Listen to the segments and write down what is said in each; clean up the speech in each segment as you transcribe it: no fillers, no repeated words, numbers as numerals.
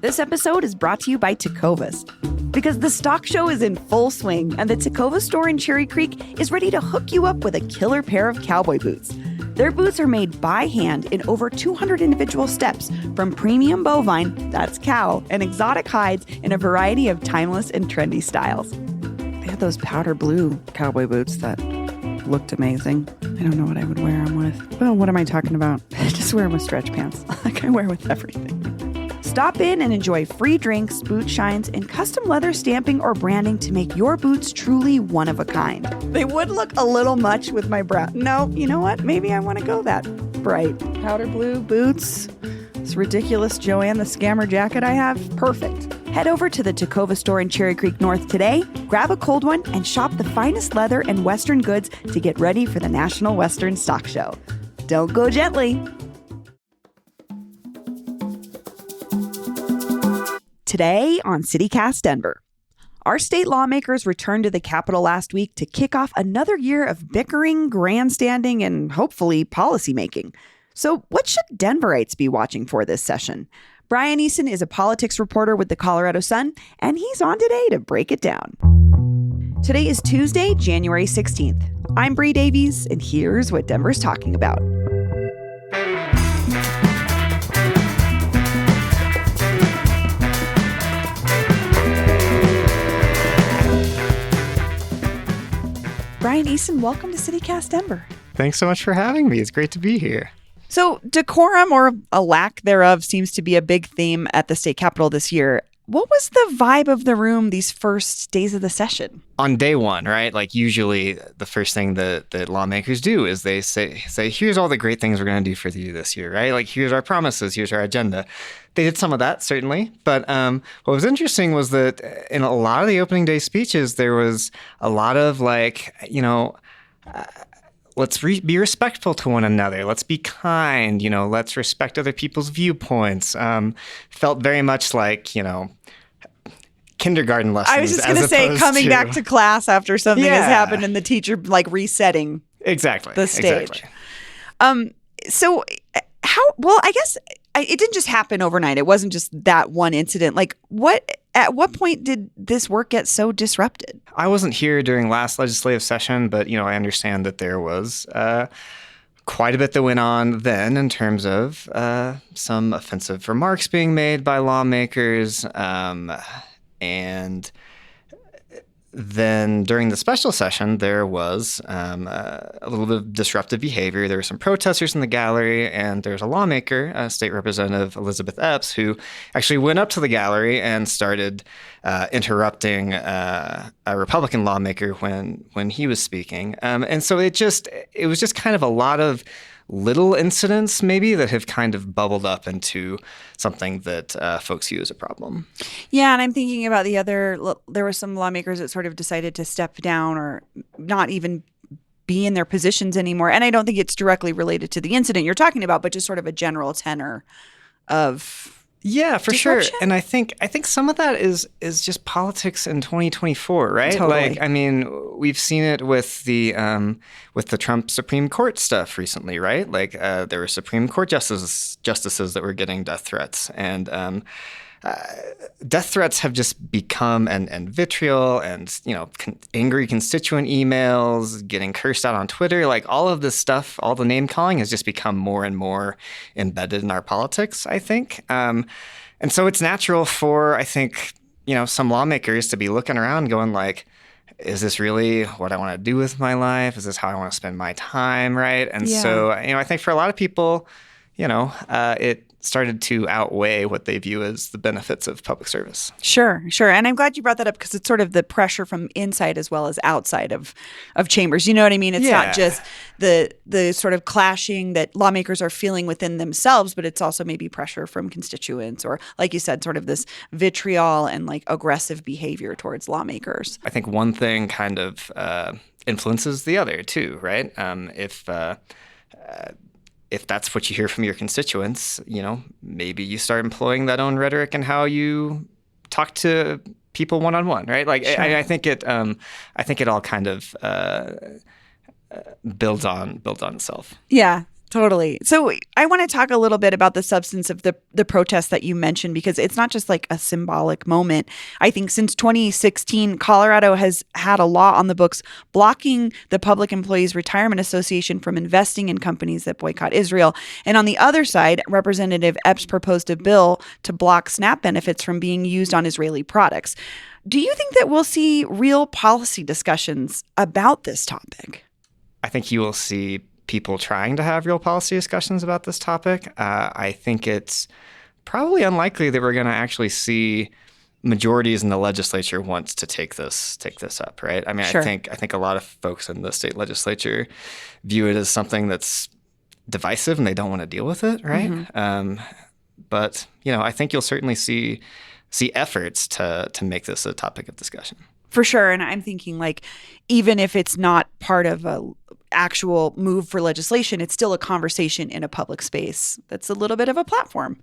This episode is brought to you by Tecovas. Because the stock show is in full swing and the Tecovas store in Cherry Creek is ready to hook you up with a killer pair of cowboy boots. Their boots are made by hand in over 200 individual steps from premium bovine, that's cow, and exotic hides in a variety of timeless and trendy styles. They had those powder blue cowboy boots that looked amazing. I don't know what I would wear them with. Well, what am I talking about? Just wear them with stretch pants like I wear with everything. Stop in and enjoy free drinks, boot shines, and custom leather stamping or branding to make your boots truly one of a kind. They would look a little much with my brown. No, you know what? Maybe I want to go that bright. Powder blue boots, this ridiculous Joanne the Scammer jacket I have. Perfect. Head over to the Tecovas store in Cherry Creek North today, grab a cold one, and shop the finest leather and Western goods to get ready for the National Western Stock Show. Don't go gently. Today on CityCast Denver, our state lawmakers returned to the Capitol last week to kick off another year of bickering, grandstanding, and hopefully policymaking. So what should Denverites be watching for this session? Brian Eason is a politics reporter with the Colorado Sun, and he's on today to break it down. Today is Tuesday, January 16th. I'm Bree Davies, and here's what Denver's talking about. Brian Eason, welcome to CityCast Denver. Thanks so much for having me. It's great to be here. So decorum, or a lack thereof, seems to be a big theme at the state capitol this year. What was the vibe of the room these first days of the session? On day one, right? Like usually the first thing that lawmakers do is they say, here's all the great things we're going to do for you this year, right? Like here's our promises, here's our agenda. They did some of that, certainly. But what was interesting was that in a lot of the opening day speeches, there was a lot of let's be respectful to one another. Let's be kind. Let's respect other people's viewpoints. Felt very much like, kindergarten lessons. I was just going to say coming back to class after something has happened and the teacher resetting the stage. Exactly. So I guess it didn't just happen overnight. It wasn't just that one incident. At what point did this work get so disrupted? I wasn't here during last legislative session, but, I understand that there was quite a bit that went on then in terms of some offensive remarks being made by lawmakers. And then during the special session, there was a little bit of disruptive behavior. There were some protesters in the gallery, and there's a lawmaker, State Representative Elizabeth Epps, who actually went up to the gallery and started interrupting a Republican lawmaker when he was speaking. And so it was just kind of a lot of little incidents maybe that have kind of bubbled up into something that folks view as a problem. Yeah, and I'm thinking about there were some lawmakers that sort of decided to step down or not even be in their positions anymore. And I don't think it's directly related to the incident you're talking about, but just sort of a general tenor of for sure. And I think some of that is just politics in 2024, right? Totally. We've seen it with the Trump Supreme Court stuff recently, right? There were Supreme Court justices that were getting death threats, and death threats have just become and vitriol and angry constituent emails, getting cursed out on Twitter, all of this stuff, all the name calling has just become more and more embedded in our politics, I think. And so it's natural for, I think, some lawmakers to be looking around going is this really what I want to do with my life? Is this how I want to spend my time, right? And so, I think for a lot of people, it started to outweigh what they view as the benefits of public service. Sure. And I'm glad you brought that up because it's sort of the pressure from inside as well as outside of chambers. You know what I mean? It's not just the sort of clashing that lawmakers are feeling within themselves, but it's also maybe pressure from constituents or, like you said, sort of this vitriol and aggressive behavior towards lawmakers. I think one thing kind of influences the other too, right? If that's what you hear from your constituents, maybe you start employing that own rhetoric in how you talk to people one-on-one, right? Sure. I think it all kind of builds on itself. Yeah. Totally. So I want to talk a little bit about the substance of the protest that you mentioned, because it's not just like a symbolic moment. I think since 2016, Colorado has had a law on the books blocking the Public Employees Retirement Association from investing in companies that boycott Israel. And on the other side, Representative Epps proposed a bill to block SNAP benefits from being used on Israeli products. Do you think that we'll see real policy discussions about this topic? I think you will see people trying to have real policy discussions about this topic. I think it's probably unlikely that we're going to actually see majorities in the legislature wants to take this up, right? I mean, sure. I think a lot of folks in the state legislature view it as something that's divisive and they don't want to deal with it, right? Mm-hmm. But I think you'll certainly see efforts to make this a topic of discussion. For sure. And I'm thinking, like, even if it's not part of a actual move for legislation, it's still a conversation in a public space that's a little bit of a platform.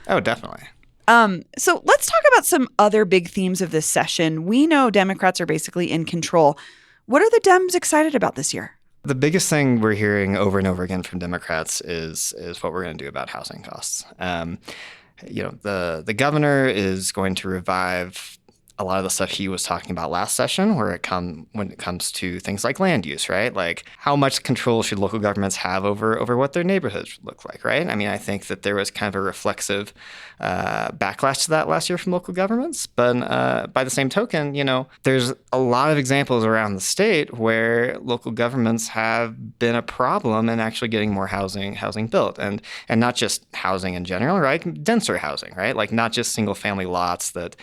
Oh, definitely. So let's talk about some other big themes of this session. We know Democrats are basically in control. What are the Dems excited about this year? The biggest thing we're hearing over and over again from Democrats is what we're going to do about housing costs. The governor is going to revive a lot of the stuff he was talking about last session, when it comes to things like land use, right? Like, how much control should local governments have over what their neighborhoods look like, right? I mean, I think that there was kind of a reflexive backlash to that last year from local governments. But by the same token, there's a lot of examples around the state where local governments have been a problem in actually getting more housing built, and not just housing in general, right? Denser housing, right? Like, not just single family lots that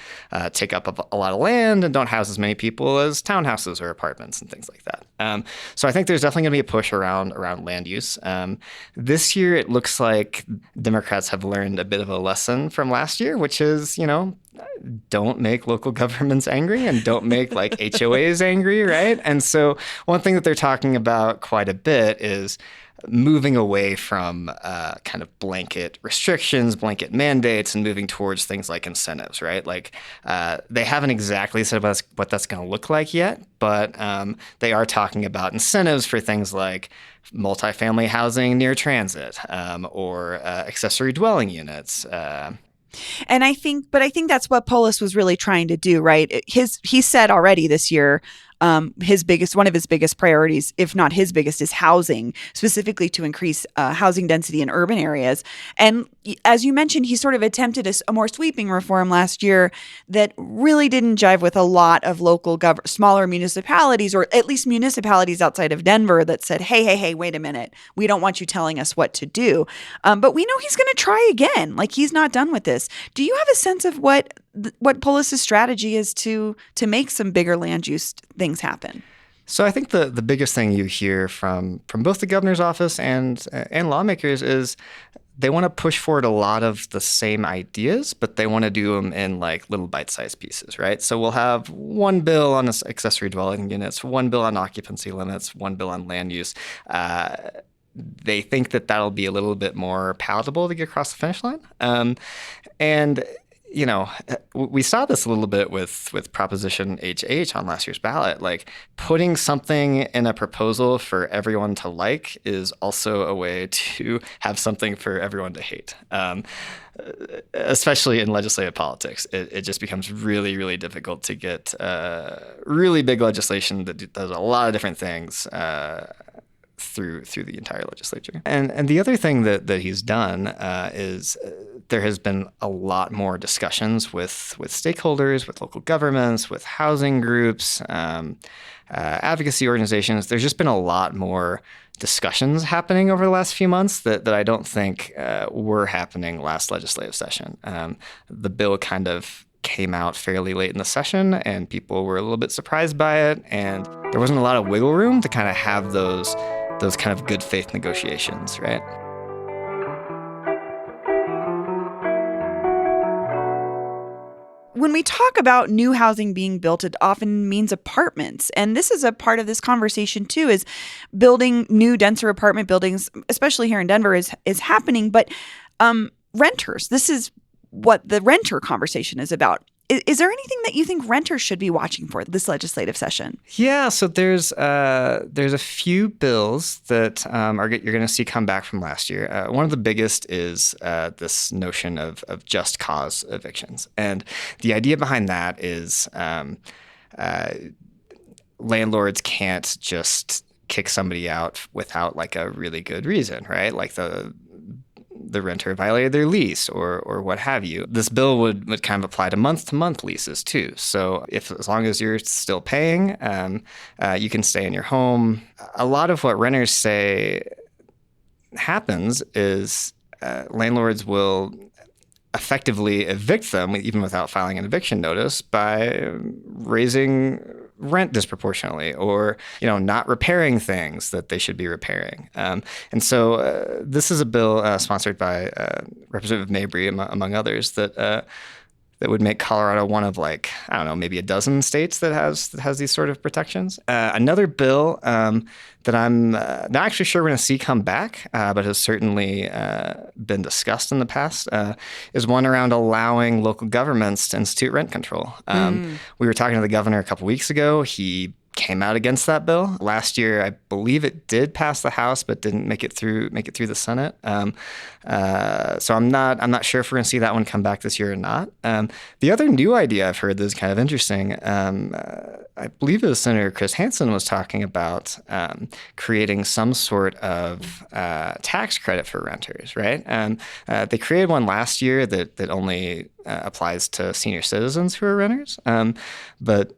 take up a lot of land and don't house as many people as townhouses or apartments and things like that. So I think there's definitely going to be a push around land use. This year, it looks like Democrats have learned a bit of a lesson from last year, which is, don't make local governments angry and don't make like HOAs angry, right? And so one thing that they're talking about quite a bit is moving away from kind of blanket restrictions, blanket mandates, and moving towards things like incentives, right? Like, they haven't exactly said what that's going to look like yet, but they are talking about incentives for things like multifamily housing near transit, or accessory dwelling units. And I think that's what Polis was really trying to do, right? He said already this year, one of his biggest priorities, if not his biggest, is housing, specifically to increase housing density in urban areas. And as you mentioned, he sort of attempted a more sweeping reform last year that really didn't jive with a lot of local smaller municipalities, or at least municipalities outside of Denver, that said, hey, wait a minute, we don't want you telling us what to do. But we know he's going to try again. Like, he's not done with this. Do you have a sense of what Polis's strategy is to make some bigger land use things happen? So I think the biggest thing you hear from both the governor's office and lawmakers is they want to push forward a lot of the same ideas, but they want to do them in like little bite-sized pieces, right? So we'll have one bill on accessory dwelling units, one bill on occupancy limits, one bill on land use. They think that that'll be a little bit more palatable to get across the finish line. And we saw this a little bit with Proposition HH on last year's ballot. Like, putting something in a proposal for everyone to like is also a way to have something for everyone to hate. Especially in legislative politics, it just becomes really, really difficult to get really big legislation that does a lot of different things through the entire legislature. And the other thing that he's done is there has been a lot more discussions with stakeholders, with local governments, with housing groups, advocacy organizations. There's just been a lot more discussions happening over the last few months that I don't think were happening last legislative session. The bill kind of came out fairly late in the session, and people were a little bit surprised by it, and there wasn't a lot of wiggle room to kind of have those kind of good faith negotiations, right? When we talk about new housing being built, it often means apartments. And this is a part of this conversation too, is building new denser apartment buildings, especially here in Denver, is happening. But renters, this is what the renter conversation is about. Is there anything that you think renters should be watching for this legislative session? Yeah, so there's a few bills that you're going to see come back from last year. One of the biggest is this notion of just cause evictions, and the idea behind that is landlords can't just kick somebody out without like a really good reason, right? Like the renter violated their lease or what have you. This bill would kind of apply to month leases too. So as long as you're still paying, you can stay in your home. A lot of what renters say happens is landlords will effectively evict them, even without filing an eviction notice, by raising rent disproportionately or, not repairing things that they should be repairing. And so this is a bill sponsored by Representative Mabry, among others, that would make Colorado one of maybe a dozen states that has these sort of protections. Another bill that I'm not actually sure we're going to see come back, but has certainly been discussed in the past, is one around allowing local governments to institute rent control. We were talking to the governor a couple weeks ago. He came out against that bill. Last year, I believe it did pass the House, but didn't make it through the Senate. So I'm not sure if we're going to see that one come back this year or not. The other new idea I've heard that is kind of interesting, I believe it was Senator Chris Hansen was talking about creating some sort of tax credit for renters, right? They created one last year that only applies to senior citizens who are renters. But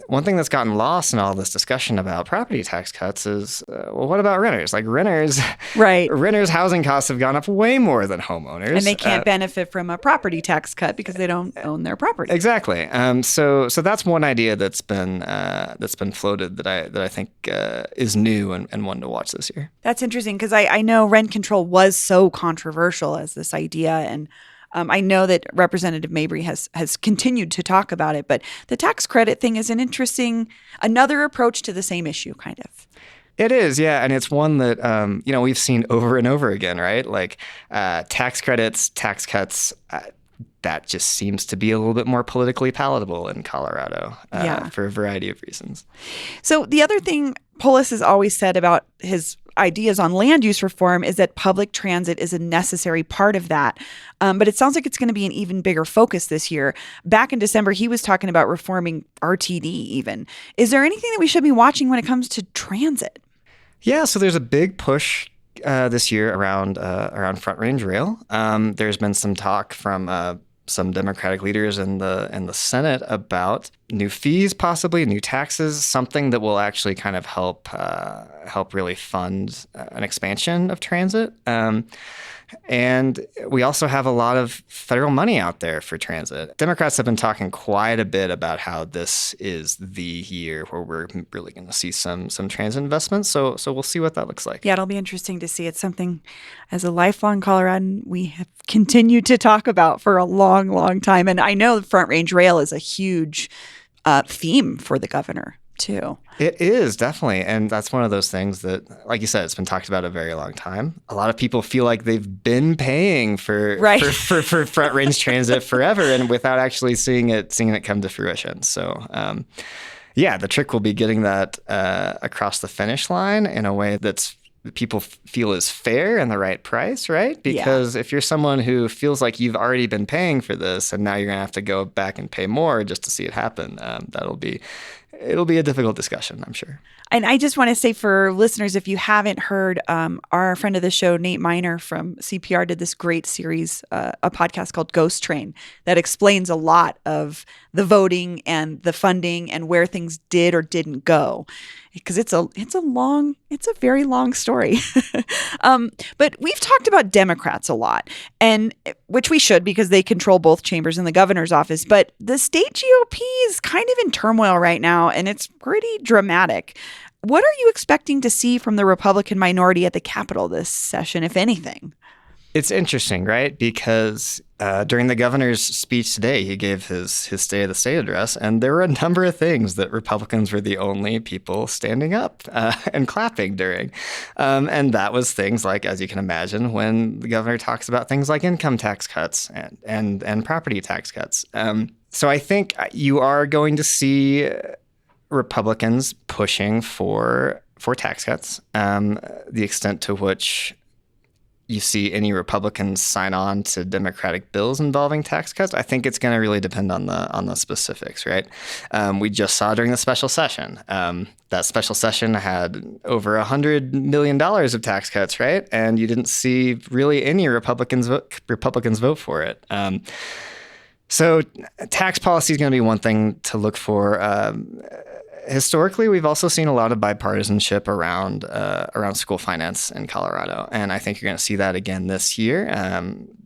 one thing that's gotten lost in all this discussion about property tax cuts is, what about renters? Like renters, right? Renters' housing costs have gone up way more than homeowners, and they can't benefit from a property tax cut because they don't own their property. Exactly. So that's one idea that's been floated that I think is new and one to watch this year. That's interesting because I know rent control was so controversial as this idea, and I know that Representative Mabry has continued to talk about it, but the tax credit thing is another approach to the same issue, kind of. It is, yeah, and it's one that we've seen over and over again, right? Like tax credits, tax cuts. That just seems to be a little bit more politically palatable in Colorado for a variety of reasons. So the other thing Polis has always said about his ideas on land use reform is that public transit is a necessary part of that. But it sounds like it's going to be an even bigger focus this year. Back in December, he was talking about reforming RTD even. Is there anything that we should be watching when it comes to transit? Yeah, so there's a big push this year around Front Range Rail. There's been some talk from some Democratic leaders in the Senate about new fees, possibly new taxes, something that will actually kind of help really fund an expansion of transit. And we also have a lot of federal money out there for transit. Democrats have been talking quite a bit about how this is the year where we're really going to see some transit investments. So we'll see what that looks like. Yeah, it'll be interesting to see. It's something, as a lifelong Coloradan, we have continued to talk about for a long, long time. And I know the Front Range Rail is a huge theme for the governor, too. It is, definitely. And that's one of those things that, like you said, it's been talked about a very long time. A lot of people feel like they've been paying for Front Range Transit forever and without actually seeing it come to fruition. So, the trick will be getting that across the finish line in a way that people feel is fair and the right price, right? Because if you're someone who feels like you've already been paying for this and now you're going to have to go back and pay more just to see it happen, it'll be a difficult discussion, I'm sure. And I just want to say for listeners, if you haven't heard, our friend of the show, Nate Miner from CPR, did this great series, a podcast called Ghost Train, that explains a lot of the voting and the funding and where things did or didn't go. Because it's a very long story. But we've talked about Democrats a lot, and which we should because they control both chambers in the governor's office. But the state GOP is kind of in turmoil right now, and it's pretty dramatic. What are you expecting to see from the Republican minority at the Capitol this session, if anything? It's interesting, right? Because during the governor's speech today, he gave his State of the State address, and there were a number of things that Republicans were the only people standing up and clapping during. And that was things like, as you can imagine, when the governor talks about things like income tax cuts and property tax cuts. So I think you are going to see Republicans pushing for tax cuts. The extent to which you see any Republicans sign on to Democratic bills involving tax cuts, I think it's going to really depend on the specifics, right? We just saw during the special session. That special session had over $100 million of tax cuts, right? And you didn't see really any Republicans vote for it. So tax policy is going to be one thing to look for. Historically, we've also seen a lot of bipartisanship around school finance in Colorado, and I think you're going to see that again this year.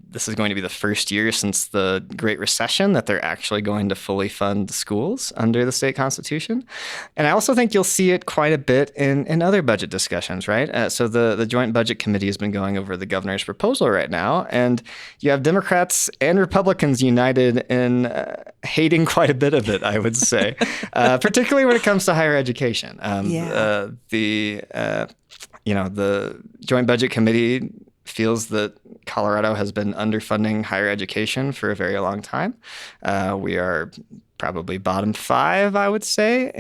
This is going to be the first year since the Great Recession that they're actually going to fully fund the schools under the state constitution. And I also think you'll see it quite a bit in other budget discussions, right? So the Joint Budget Committee has been going over the governor's proposal right now, and you have Democrats and Republicans united in hating quite a bit of it, I would say, particularly when it comes to higher education. The Joint Budget Committee feels that Colorado has been underfunding higher education for a very long time. We are probably bottom 5, I would say,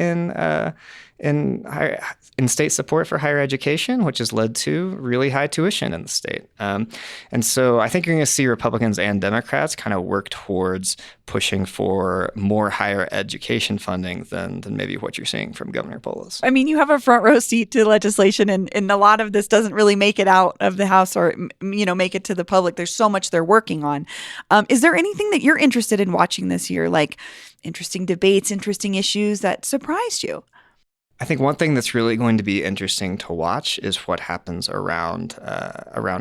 in state support for higher education, which has led to really high tuition in the state. And so I think you're going to see Republicans and Democrats kind of work towards pushing for more higher education funding than maybe what you're seeing from Governor Polis. I mean, you have a front row seat to legislation, and a lot of this doesn't really make it out of the House or, make it to the public. There's so much they're working on. Is there anything that you're interested in watching this year, like interesting debates, interesting issues that surprised you? I think one thing that's really going to be interesting to watch is what happens around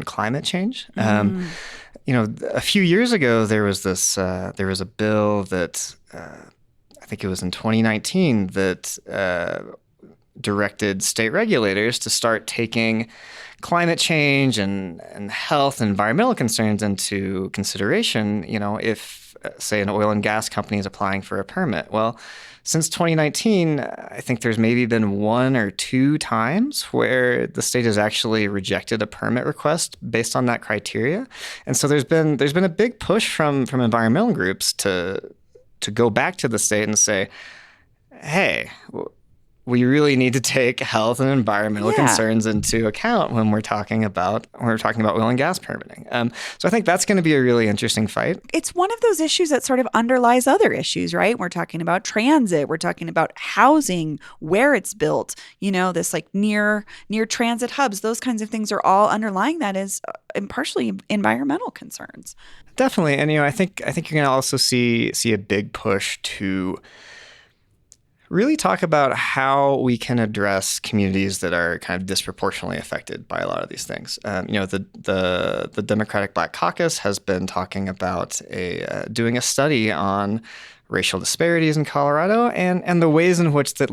climate change. A few years ago, there was a bill that I think it was in 2019 that directed state regulators to start taking climate change and health and environmental concerns into consideration. If, say, an oil and gas company is applying for a permit. Well, since 2019, I think there's maybe been 1 or 2 times where the state has actually rejected a permit request based on that criteria. And so there's been a big push from environmental groups to go back to the state and say, hey, we really need to take health and environmental concerns into account when we're talking about oil and gas permitting. So I think that's going to be a really interesting fight. It's one of those issues that sort of underlies other issues, right? We're talking about transit. We're talking about housing, where it's built. This like near transit hubs. Those kinds of things are all underlying that as partially environmental concerns. Definitely, and I think you're going to also see a big push to really talk about how we can address communities that are kind of disproportionately affected by a lot of these things. The Democratic Black Caucus has been talking about doing a study on racial disparities in Colorado and the ways in which that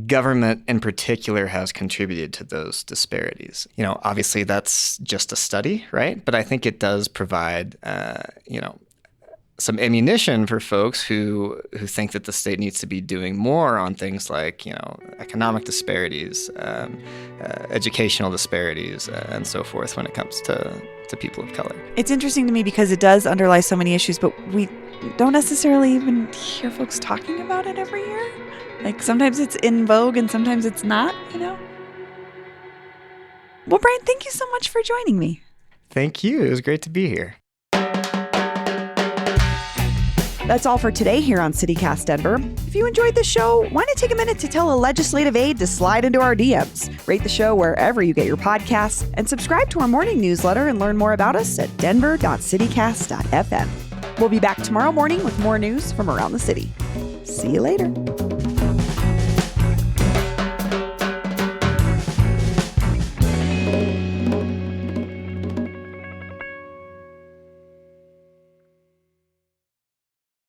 government in particular has contributed to those disparities. Obviously that's just a study, right? But I think it does provide, some ammunition for folks who think that the state needs to be doing more on things like, economic disparities, educational disparities, and so forth when it comes to people of color. It's interesting to me because it does underlie so many issues, but we don't necessarily even hear folks talking about it every year. Sometimes it's in vogue and sometimes it's not, Well, Brian, thank you so much for joining me. Thank you. It was great to be here. That's all for today here on CityCast Denver. If you enjoyed the show, why not take a minute to tell a legislative aide to slide into our DMs? Rate the show wherever you get your podcasts, and subscribe to our morning newsletter and learn more about us at denver.citycast.fm. We'll be back tomorrow morning with more news from around the city. See you later.